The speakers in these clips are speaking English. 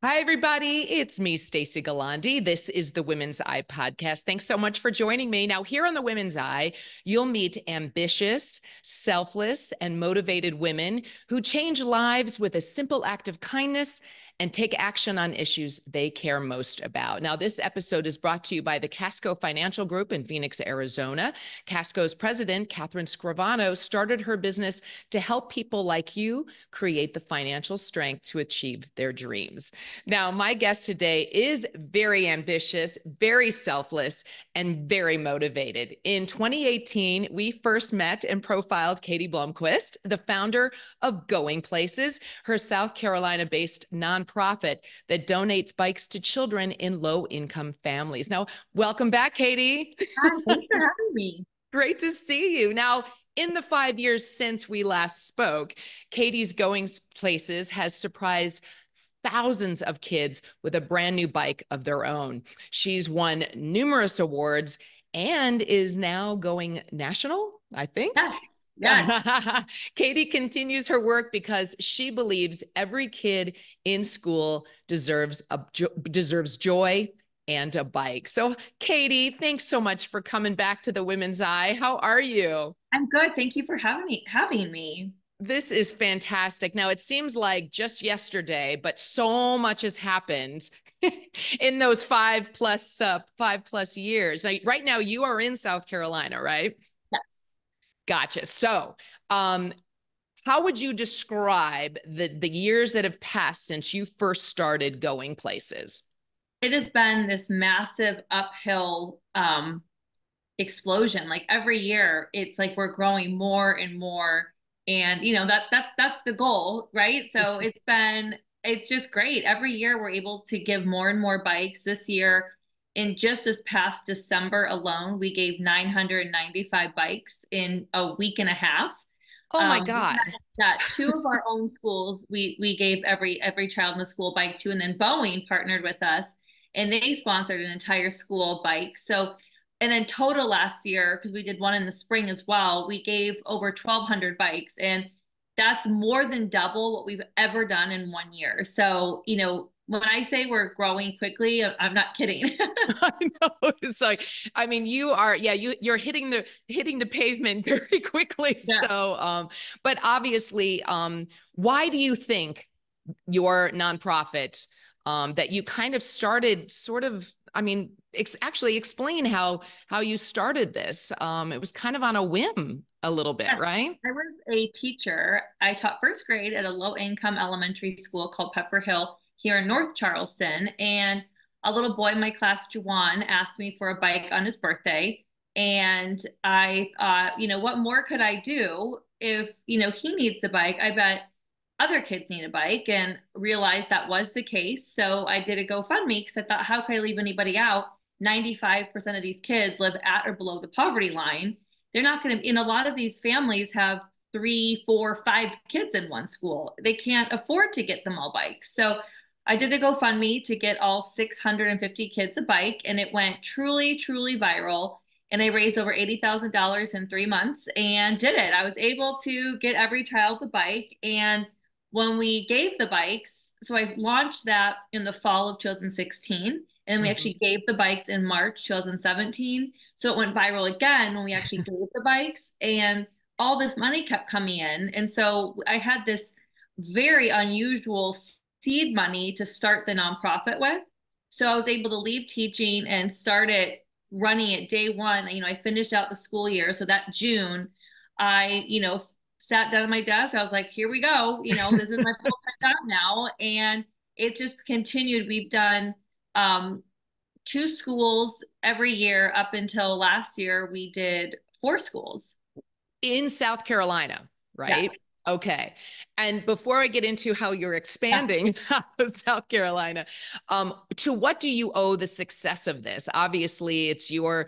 Hi, everybody. It's me, Stacey Gualandi. This is the Women's Eye podcast. Thanks so much for joining me. Now, here on the Women's Eye, you'll meet ambitious, selfless, and motivated women who change lives with a simple act of kindness and take action on issues they care most about. Now, this episode is brought to you by the Casco Financial Group in Phoenix, Arizona. Casco's president, Catherine Scrivano, started her business to help people like you create the financial strength to achieve their dreams. Now, my guest today is very ambitious, very selfless, and very motivated. In 2018, we first met and profiled Katie Blomquist, the founder of Going Places, her South Carolina-based nonprofit that donates bikes to children in low-income families. Now, welcome back, Katie. Hi, thanks for having me. Great to see you. Now, in the 5 years since we last spoke, Katie's Going Places has surprised thousands of kids with a brand new bike of their own. She's won numerous awards and is now going national, I think. Yes, yes. Katie continues her work because she believes every kid in school deserves joy and a bike. So, Katie, thanks so much for coming back to the Women's Eye. How are you? I'm good. Thank you for having me. This is fantastic. Now, it seems like just yesterday, but so much has happened in those 5+ years. Now, right now, you are in South Carolina, right? Yes. Gotcha. So, how would you describe the years that have passed since you first started Going Places? It has been this massive uphill explosion. Like every year, it's like we're growing more and more. And that's the goal, right? So it's just great. Every year we're able to give more and more bikes. This year, in just this past December alone, we gave 995 bikes in a week and a half. Oh my We God. got two of our own schools. We gave every child in the school bike to, and then Boeing partnered with us, and they sponsored an entire school bike. So, and then total last year, because we did one in the spring as well, we gave over 1,200 bikes, and that's more than double what we've ever done in 1 year. So, when I say we're growing quickly, I'm not kidding. I know. It's like, I mean, you are, yeah, you're hitting the pavement very quickly. Yeah. So, but obviously, why do you think your nonprofit, that you kind of started sort of, I mean, actually explain how you started this. It was kind of on a whim a little bit, Yes, right? I was a teacher. I taught first grade at a low income elementary school called Pepper Hill here in North Charleston. And a little boy in my class, Juwan, asked me for a bike on his birthday. And I thought, what more could I do if, he needs the bike? I bet other kids need a bike, and realized that was the case. So I did a GoFundMe because I thought, how could I leave anybody out? 95% of these kids live at or below the poverty line. They're not going to, in a lot of these families have 3, 4, 5 kids in one school. They can't afford to get them all bikes. So I did the GoFundMe to get all 650 kids a bike, and it went truly, truly viral. And I raised over $80,000 in 3 months and did it. I was able to get every child a bike. And when we gave the bikes, so I launched that in the fall of 2016. And we actually gave the bikes in March 2017. So it went viral again when we actually gave the bikes, and all this money kept coming in. And so I had this very unusual seed money to start the nonprofit with. So I was able to leave teaching and start it running it day one. I finished out the school year. So that June, I, sat down at my desk. I was like, here we go. This is my full-time job now. And it just continued. We've done 2 schools every year up until last year. We did 4 schools In South Carolina, yeah right? Okay. And before I get into how you're yeah expanding out of South Carolina, to what do you owe the success of this? Obviously, it's your,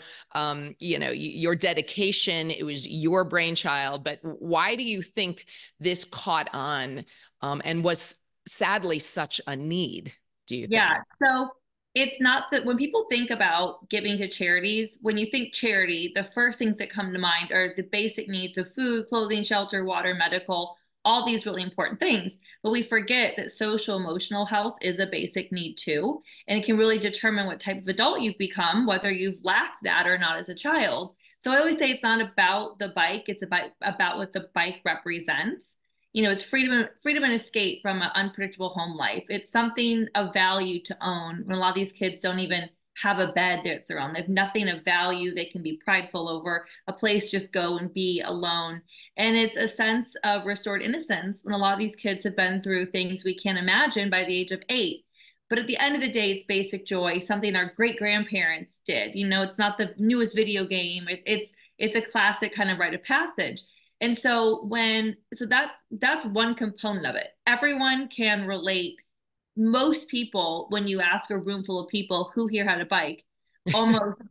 your dedication. It was your brainchild, but why do you think this caught on, and was sadly such a need, do you think? yeah so it's not that when people think about giving to charities, when you think charity, the first things that come to mind are the basic needs of food, clothing, shelter, water, medical. all these really important things. But we forget that social emotional health is a basic need too. And it can really determine what type of adult you've become, whether you've lacked that or not as a child. So I always say it's not about the bike, it's about what the bike represents. It's freedom and escape from an unpredictable home life. It's something of value to own when a lot of these kids don't even have a bed that's their own. They have nothing of value they can be prideful over, a place just go and be alone. And it's a sense of restored innocence when a lot of these kids have been through things we can't imagine by the age of 8. But at the end of the day, it's basic joy, something our great grandparents did. It's not the newest video game. It's a classic kind of rite of passage. And so that's one component of it. Everyone can relate. Most people, when you ask a room full of people who here had a bike, almost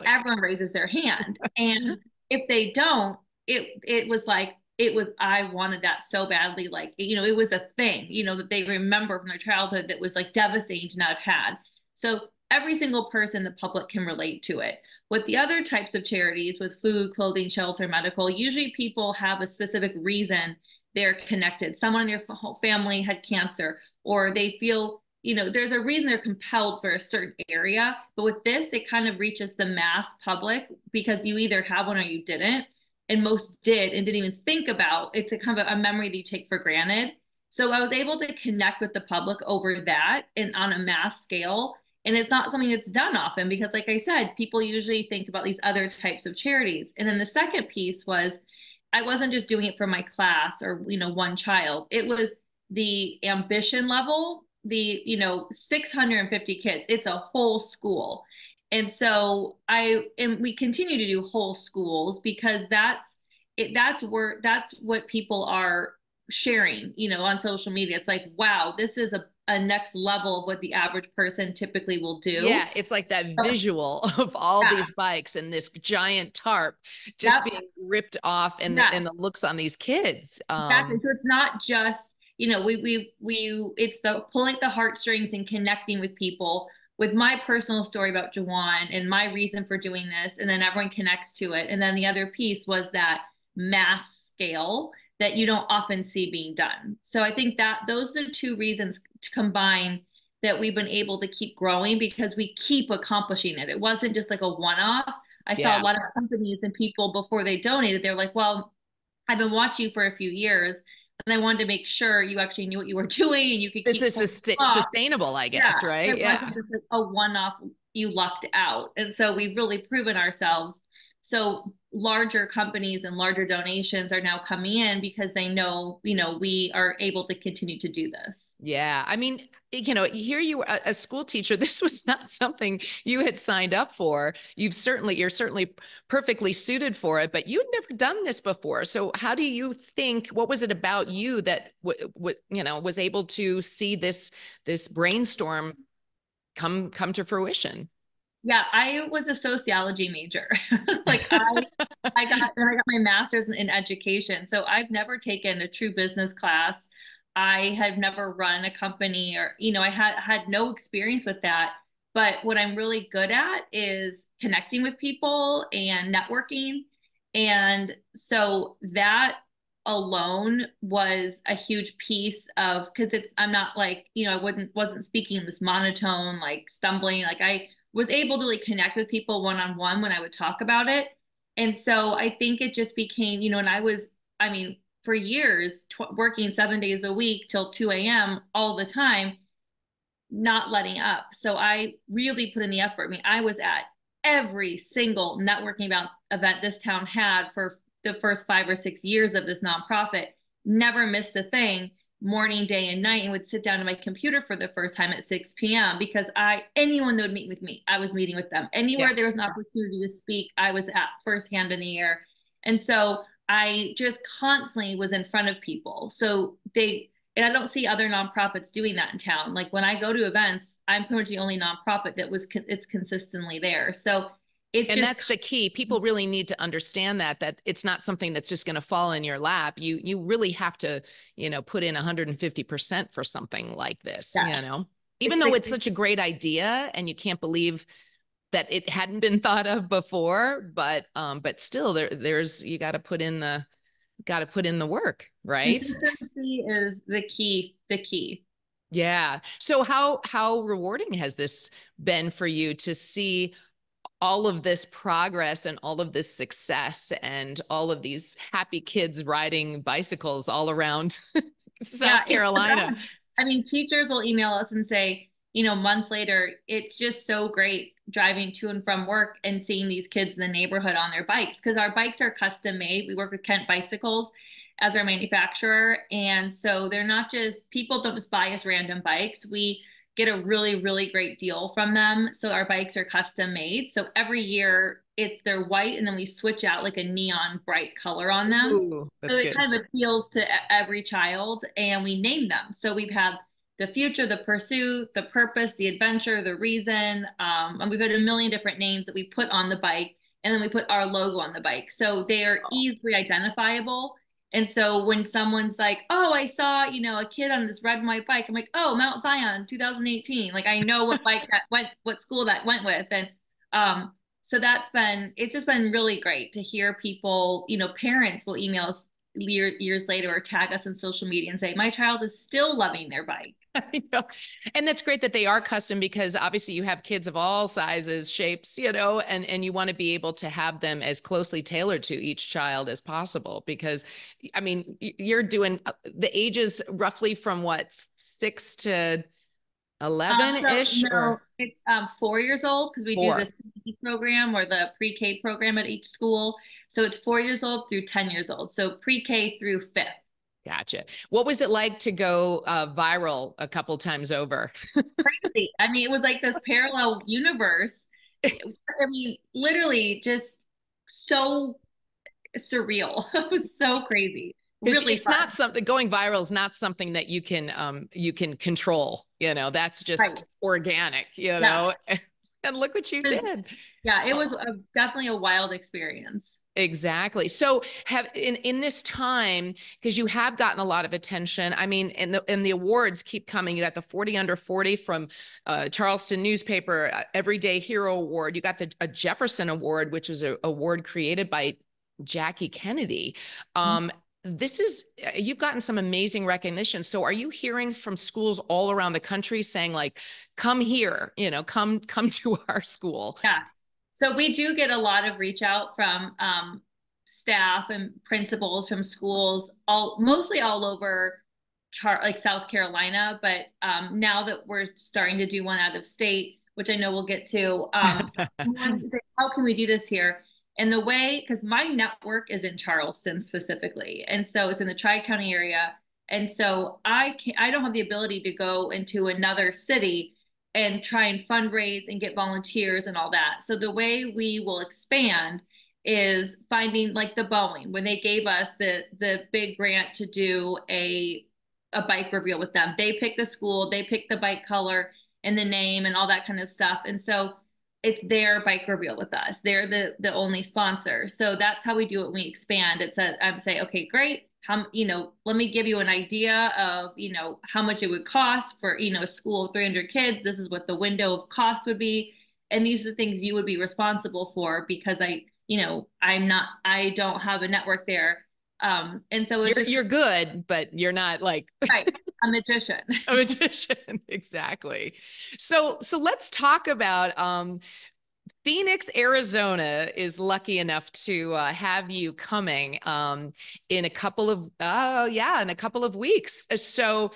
everyone raises their hand. And if they don't, it was like, I wanted that so badly. Like, it was a thing, that they remember from their childhood that was like devastating to not have had. So every single person in the public can relate to it. With the other types of charities, with food, clothing, shelter, medical, usually people have a specific reason they're connected. Someone in their whole family had cancer, or they feel, there's a reason they're compelled for a certain area. But with this, it kind of reaches the mass public because you either have one or you didn't. And most did and didn't even think about it's a kind of a memory that you take for granted. So I was able to connect with the public over that and on a mass scale. And it's not something that's done often because, like I said, people usually think about these other types of charities. And then the second piece was I wasn't just doing it for my class or, one child. It was the ambition level, the, 650 kids. It's a whole school. And so we continue to do whole schools because that's what people are sharing, on social media. It's like, wow, this is a next level of what the average person typically will do. Yeah, it's like that visual of all these bikes and this giant tarp just being ripped off and the looks on these kids. Exactly. So it's not just, it's the pulling the heartstrings and connecting with people with my personal story about Jawan and my reason for doing this. And then everyone connects to it. And then the other piece was that mass scale that you don't often see being done. So I think that those are the two reasons to combine that we've been able to keep growing because we keep accomplishing it. It wasn't just like a one-off. I saw a lot of companies and people before they donated, they're like, well, I've been watching you for a few years and I wanted to make sure you actually knew what you were doing and you could keep this is sustainable, I guess, right? It wasn't just like a one-off, you lucked out. And so we've really proven ourselves. So larger companies and larger donations are now coming in because they know, we are able to continue to do this. Yeah. I mean, here you were a school teacher. This was not something you had signed up for. You're certainly perfectly suited for it, but you'd never done this before. So how do you think, what was it about you that, was able to see this brainstorm come to fruition? Yeah, I was a sociology major. Like I got my master's in education. So I've never taken a true business class. I had never run a company or, I had no experience with that. But what I'm really good at is connecting with people and networking. And so that alone was a huge piece of because I'm not like, I wasn't speaking this monotone, like stumbling, like I was able to like connect with people one-on-one when I would talk about it. And so I think it just became, and for years, working 7 days a week till 2 a.m. all the time, not letting up. So I really put in the effort. I was at every single networking event this town had for the first 5 or 6 years of this nonprofit, never missed a thing, morning, day, and night, and would sit down to my computer for the first time at 6 p.m. because anyone that would meet with me, I was meeting with them. Anywhere there was an opportunity to speak, I was at first hand in the air. And so I just constantly was in front of people. So and I don't see other nonprofits doing that in town. Like when I go to events, I'm pretty much the only nonprofit it's consistently there. So that's the key. People really need to understand that it's not something that's just going to fall in your lap. You really have to, put in 150% for something like this, even though it's such a great idea and you can't believe that it hadn't been thought of before, but still you got to put in the got to put in the work, right? Consistency is the key. Yeah. So how rewarding has this been for you to see all of this progress and all of this success and all of these happy kids riding bicycles all around Yeah, South it's the Carolina? best. I mean, teachers will email us and say, months later, it's just so great driving to and from work and seeing these kids in the neighborhood on their bikes because our bikes are custom made. We work with Kent Bicycles as our manufacturer. And so they're not just, people don't just buy us random bikes. We get a really, really great deal from them. So our bikes are custom made. So every year they're white and then we switch out like a neon bright color on them. Ooh, So that's it good. kind of appeals to every child, and we name them. So we've had the future, the pursuit, the purpose, the adventure, the reason, and we've had a million different names that we put on the bike, and then we put our logo on the bike. So they are easily identifiable. And so when someone's like, "Oh, I saw, a kid on this red and white bike," I'm like, "Oh, Mount Zion, 2018." Like I know what bike that went, what school that went with, and so it's just been really great to hear people, parents will email us years later or tag us on social media and say, my child is still loving their bike. I know. And that's great that they are custom because obviously you have kids of all sizes, shapes, and you want to be able to have them as closely tailored to each child as possible. Because, I mean, you're doing the ages roughly from what, 6 to 11 So ish no, or it's 4 years old because we do the 4? CE program or the pre-K program at each school. So it's 4 years old through 10 years old. So pre-K through fifth. Gotcha. What was it like to go viral a couple times over? Crazy. I mean, it was like this parallel universe. I mean, literally just so surreal. It was so crazy. Because Really it's fun. not something going viral is not something that you can control. That's Right. just organic. Yeah. And look what you did. Yeah, it Oh, was definitely a wild experience. exactly. So have in this time, because you have gotten a lot of attention. I mean, and the awards keep coming. You got the 40 under 40 from Charleston newspaper, Everyday Hero Award. You got a Jefferson Award, which was an award created by Jackie Kennedy. This is you've gotten some amazing recognition. So are you hearing from schools all around the country saying like, come here, come to our school? Yeah. So we do get a lot of reach out from staff and principals from schools, mostly all over like South Carolina. But now that we're starting to do one out of state, which I know we'll get to, say, how can we do this here? And the way, because my network is in Charleston specifically, and so it's in the Tri-County area, and so I don't have the ability to go into another city and try and fundraise and get volunteers and all that. So the way we will expand is finding like the Boeing when they gave us the big grant to do a bike reveal with them. They picked the school, they picked the bike color and the name and all that kind of stuff. And so it's their bike reveal with us. They're the only sponsor. So that's how we do it when we expand. It's I'm saying, okay, great. How, let me give you an idea of, how much it would cost for, a school of 300 kids. This is what the window of cost would be. And these are the things you would be responsible for because I don't have a network there. And so it's You're good, but you're not like right, a magician. a magician. Exactly. So let's talk about Phoenix, Arizona is lucky enough to have you coming in a couple of in a couple of weeks. So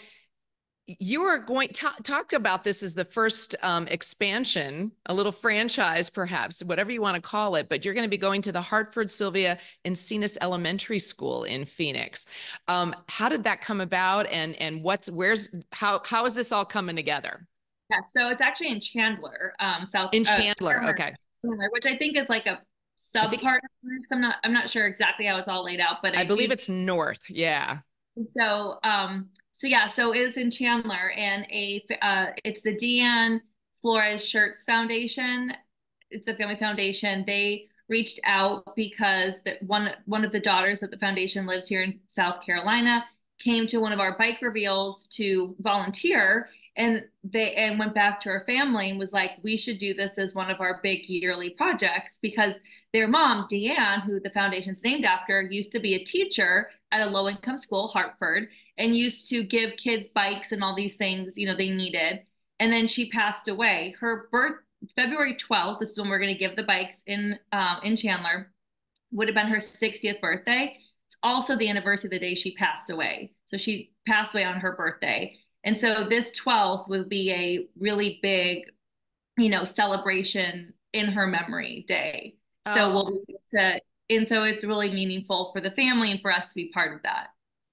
you are going talked about this as the first expansion, a little franchise, perhaps, whatever you want to call it. But you're going to be going to the Hartford, Sylvia, Encinas Elementary School in Phoenix. How did that come about, and how is this all coming together? Yeah, so it's actually in Chandler, In Chandler, Chandler, okay. which I think is like a I sub think part of Phoenix. I'm not sure exactly how it's all laid out, but I I believe do. it's north. Yeah. So it was in Chandler, and it's the Deanne Flores Shirts Foundation. It's a family foundation. They reached out because one of the daughters of the foundation lives here in South Carolina, came to one of our bike reveals to volunteer, and went back to her family and was like, we should do this as one of our big yearly projects, because their mom, Deanne, who the foundation's named after, used to be a teacher at a low income school, Hartford, and used to give kids bikes and all these things, they needed. And then she passed away. Her birth, February 12th, this is when we're going to give the bikes in Chandler, would have been her 60th birthday. It's also the anniversary of the day she passed away. So she passed away on her birthday. And so this 12th will be a really big, celebration in her memory day. So we'll to, and so it's really meaningful for the family and for us to be part of that.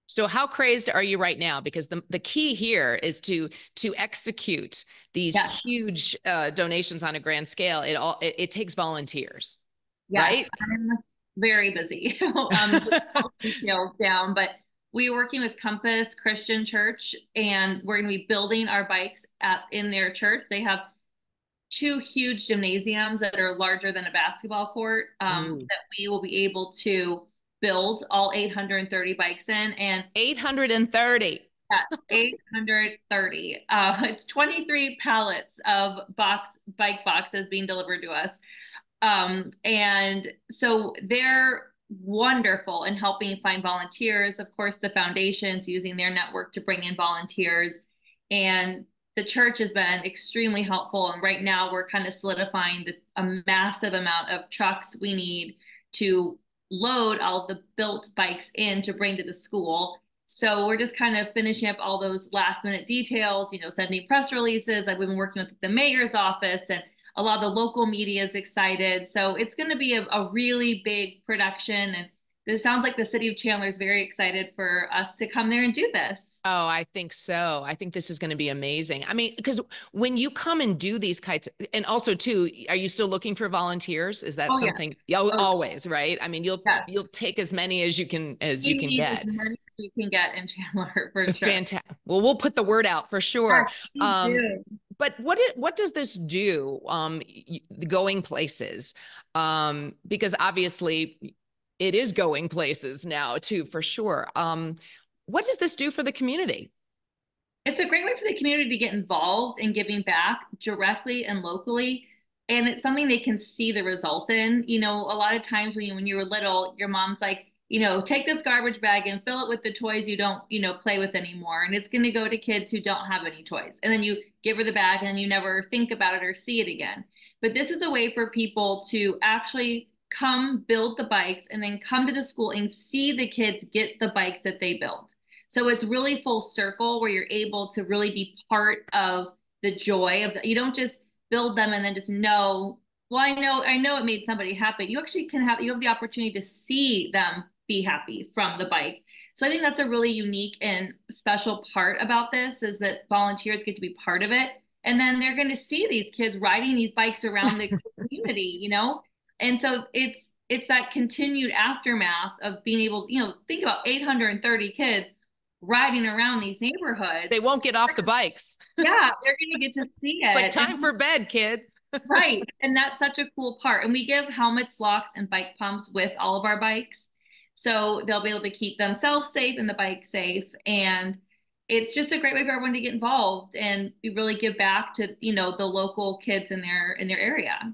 So how crazed are you right now? Because the key here is to execute these huge donations on a grand scale. It takes volunteers, yes, right? I'm very busy. Details down, but we are working with Compass Christian Church, and we're going to be building our bikes in their church. They have two huge gymnasiums that are larger than a basketball court, that we will be able to build all 830 bikes in. And 830. Yeah, 830. It's 23 pallets of bike boxes being delivered to us. And so they're wonderful in helping find volunteers. Of course, the foundation's using their network to bring in volunteers. And the church has been extremely helpful. And right now we're kind of solidifying a massive amount of trucks we need to load all of the built bikes in to bring to the school. So we're just kind of finishing up all those last minute details, sending press releases. I've been working with the mayor's office, and a lot of the local media is excited. So it's going to be a really big production. And it sounds like the city of Chandler is very excited for us to come there and do this. Oh, I think so. I think this is going to be amazing. I mean, because when you come and do these kinds, and also too, are you still looking for volunteers? Is that something? Yeah. Always, right? I mean, you'll take as many as you can get. As many as you can get in Chandler, for sure. Fantastic. Well, we'll put the word out for sure. Yes, but what does this do? Going places, because obviously it is going places now too, for sure. What does this do for the community? It's a great way for the community to get involved in giving back directly and locally. And it's something they can see the result in. A lot of times when you were little, your mom's like, take this garbage bag and fill it with the toys you don't, play with anymore. And it's going to go to kids who don't have any toys. And then you give her the bag and you never think about it or see it again. But this is a way for people to actually come build the bikes and then come to the school and see the kids get the bikes that they built. So it's really full circle where you're able to really be part of the joy of you don't just build them and then just know, well, I know it made somebody happy. You actually you have the opportunity to see them be happy from the bike. So I think that's a really unique and special part about this, is that volunteers get to be part of it. And then they're going to see these kids riding these bikes around the community, And so it's that continued aftermath of being able, think about 830 kids riding around these neighborhoods. They won't get off the bikes. Yeah, they're going to get to see it. It's like time for bed, kids. Right. And that's such a cool part. And we give helmets, locks, and bike pumps with all of our bikes. So they'll be able to keep themselves safe and the bike safe. And it's just a great way for everyone to get involved and really give back to, the local kids in their area.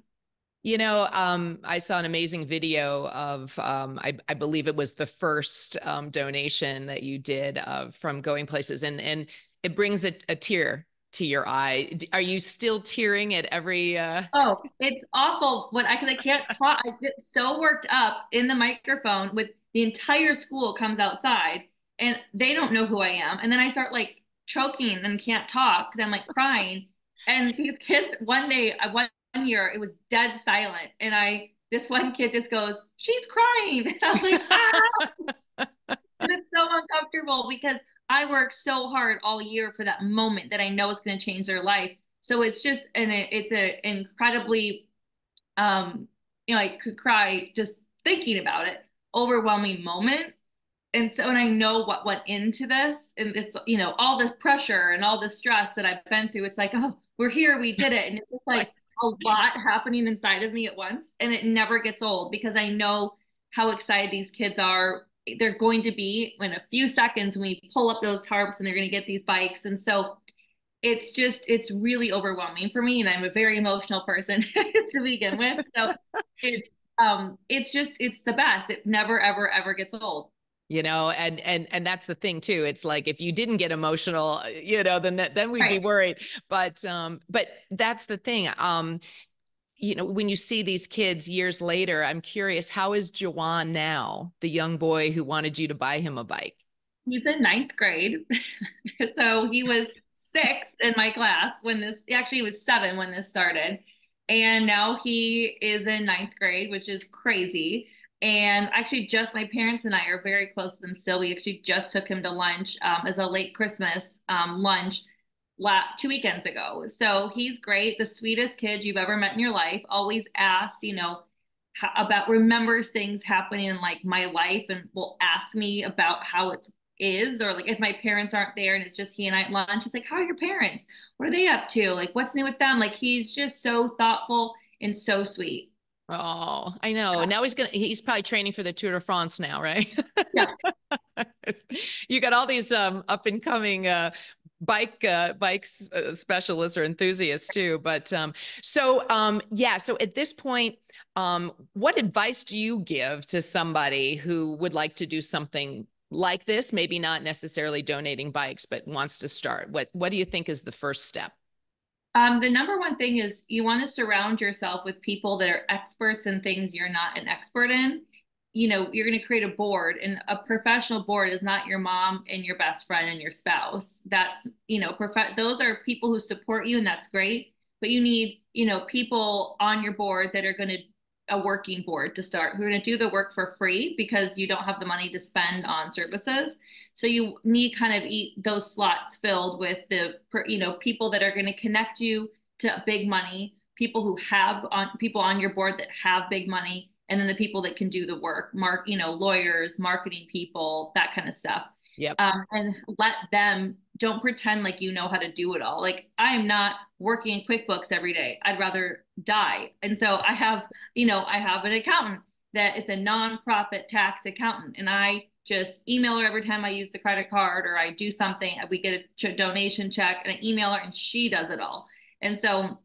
I saw an amazing video of, I believe it was the first donation that you did from Going Places, and it brings a tear to your eye. Are you still tearing at every? Oh, it's awful. I can't talk. I get so worked up in the microphone with the entire school comes outside and they don't know who I am, and then I start like choking and can't talk because I'm like crying. And these kids, one year, it was dead silent. And this one kid just goes, she's crying. And I was like, ah! And it's so uncomfortable because I work so hard all year for that moment that I know it's going to change their life. So it's just, it's an incredibly, I could cry just thinking about it, overwhelming moment. And I know what went into this, and it's, all the pressure and all the stress that I've been through. It's like, oh, we're here, we did it. And it's just like a lot happening inside of me at once. And it never gets old because I know how excited these kids are. They're going to be in a few seconds when we pull up those tarps and they're going to get these bikes. And so it's really overwhelming for me. And I'm a very emotional person to begin with. So it's, it's the best. It never, ever, ever gets old. And that's the thing too. It's like if you didn't get emotional, then we'd be Right. worried. But that's the thing. When you see these kids years later, I'm curious, how is Jawan now, the young boy who wanted you to buy him a bike? He's in ninth grade. So he was six in my class when this, actually, he was seven when this started. And now he is in ninth grade, which is crazy. And actually, just my parents and I are very close to them still. We actually just took him to lunch as a late Christmas lunch 2 weekends ago. So he's great, the sweetest kid you've ever met in your life. Always asks, about remembers things happening in like my life and will ask me about how it is, or like if my parents aren't there and it's just he and I at lunch, he's like, how are your parents? What are they up to? Like, what's new with them? Like, he's just so thoughtful and so sweet. Oh, I know. Now he's probably training for the Tour de France now, right? Yeah. You got all these up and coming bikes specialists or enthusiasts too. But so at this point, what advice do you give to somebody who would like to do something like this? Maybe not necessarily donating bikes, but wants to start. What do you think is the first step? The number one thing is you want to surround yourself with people that are experts in things you're not an expert in. You're going to create a board, and a professional board is not your mom and your best friend and your spouse. That's, those are people who support you, and that's great. But you need, people on your board that are going to, a working board to start, who are going to do the work for free because you don't have the money to spend on services. So you need kind of those slots filled with the, people that are going to connect you to big money, people on your board that have big money, and then the people that can do the work, lawyers, marketing people, that kind of stuff. Yep. And let them, don't pretend like you know how to do it all. Like, I am not working in QuickBooks every day. I'd rather die. And so I have an accountant that it's a nonprofit tax accountant, and I just email her every time I use the credit card or I do something. We get a donation check and I email her, and she does it all. And so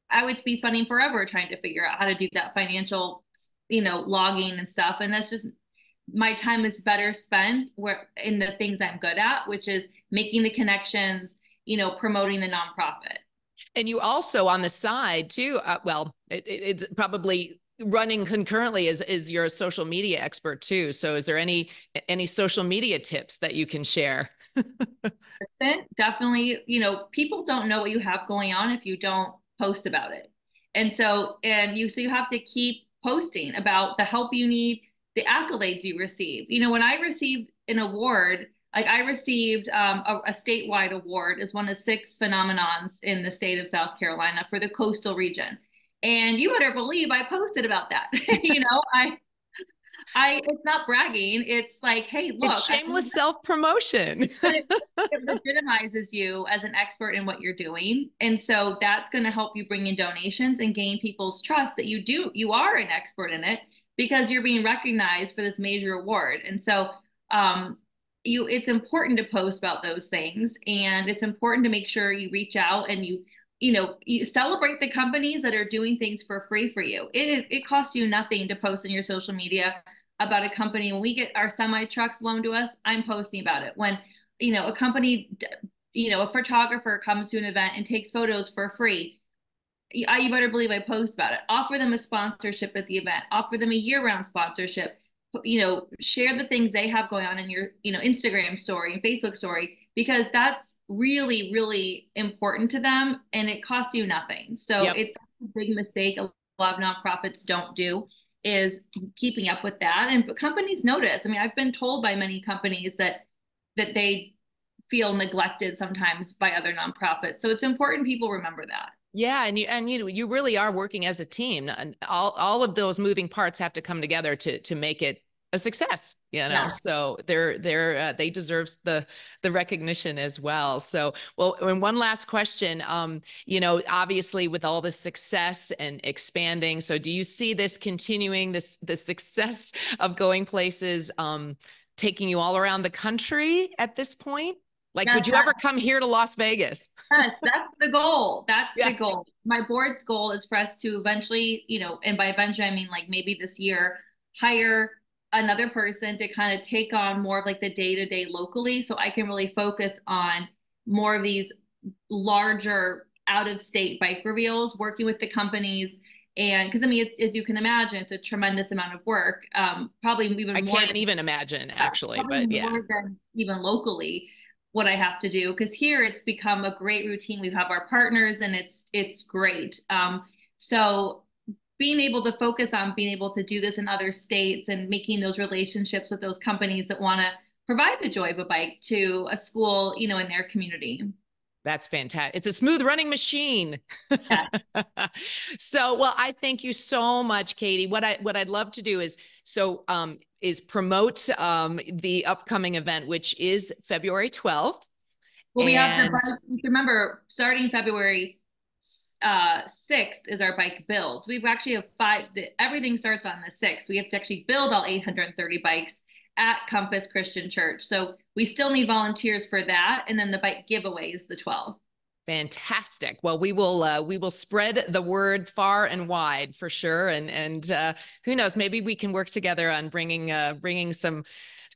I would be spending forever trying to figure out how to do that financial, logging and stuff. And that's just, my time is better spent in the things I'm good at, which is making the connections, promoting the nonprofit. And you also on the side too, it's probably running concurrently is you're a social media expert too. So is there any social media tips that you can share? Definitely, people don't know what you have going on if you don't post about it. And so, you have to keep posting about the help you need, the accolades you receive. When I received an award, like I received a statewide award as one of 6 phenomenons in the state of South Carolina for the coastal region. And you better believe I posted about that. It's not bragging. It's like, hey, look, it's shameless self-promotion. it legitimizes you as an expert in what you're doing. And so that's going to help you bring in donations and gain people's trust that you are an expert in it because you're being recognized for this major award. And so, it's important to post about those things, and it's important to make sure you reach out and you celebrate the companies that are doing things for free for you. It costs you nothing to post on your social media about a company. When we get our semi trucks loaned to us, I'm posting about it. When, a company, a photographer comes to an event and takes photos for free, you better believe I post about it. Offer them a sponsorship at the event, offer them a year-round sponsorship, share the things they have going on in your, Instagram story and Facebook story, because that's really, really important to them and it costs you nothing. So Yep. it's a big mistake a lot of nonprofits don't do, is keeping up with that. And companies notice. I mean, I've been told by many companies that they feel neglected sometimes by other nonprofits. So it's important people remember that. Yeah, and you really are working as a team, and all of those moving parts have to come together to make it a success. Yeah. So they deserve the recognition as well. So, well, and one last question, obviously with all the success and expanding, so do you see this continuing, the success of going places, taking you all around the country at this point? Like, Yes, would you ever come here to Las Vegas? yes, that's the goal. That's Yeah. the goal. My board's goal is for us to eventually, and by eventually I mean like maybe this year, hire another person to kind of take on more of like the day-to-day locally so I can really focus on more of these larger out-of-state bike reveals, working with the companies. And because I mean, as you can imagine, it's a tremendous amount of work. Probably I even more can't even imagine, yeah, actually, probably but yeah. more than even locally what I have to do because here it's become a great routine. We have our partners and it's great. So being able to focus on being able to do this in other states and making those relationships with those companies that want to provide the joy of a bike to a school, in their community. That's fantastic. It's a smooth running machine. Yeah. So, well, I thank you so much, Katie. What I'd love to do is promote the upcoming event, which is February 12th. Well, we have the And bike. Remember, starting February 6th is our bike builds. We've actually have everything starts on the 6th. We have to actually build all 830 bikes at Compass Christian Church. So we still need volunteers for that. And then the bike giveaway is the 12th. fantastic. Well, we will spread the word far and wide for sure. And who knows, maybe we can work together on bringing some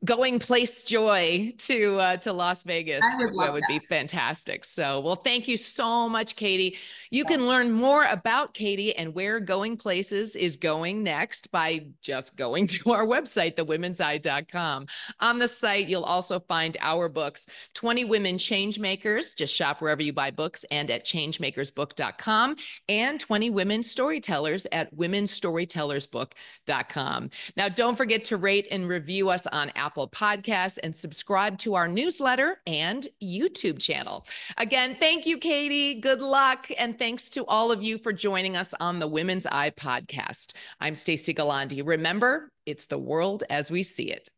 going place joy to Las Vegas. I would That love would be that. fantastic. So, well, thank you so much, Katie. You can learn more about Katie and where Going Places is going next by just going to our website, thewomenseye.com. On the site, you'll also find our books, 20 Women Changemakers. Just shop wherever you buy books and at changemakersbook.com, and 20 Women Storytellers at womensstorytellersbook.com. Now, don't forget to rate and review us on Apple Podcasts and subscribe to our newsletter and YouTube channel. Again, thank you, Katie. Good luck. And thanks to all of you for joining us on the Women's Eye podcast. I'm Stacey Gualandi. Remember, it's the world as we see it.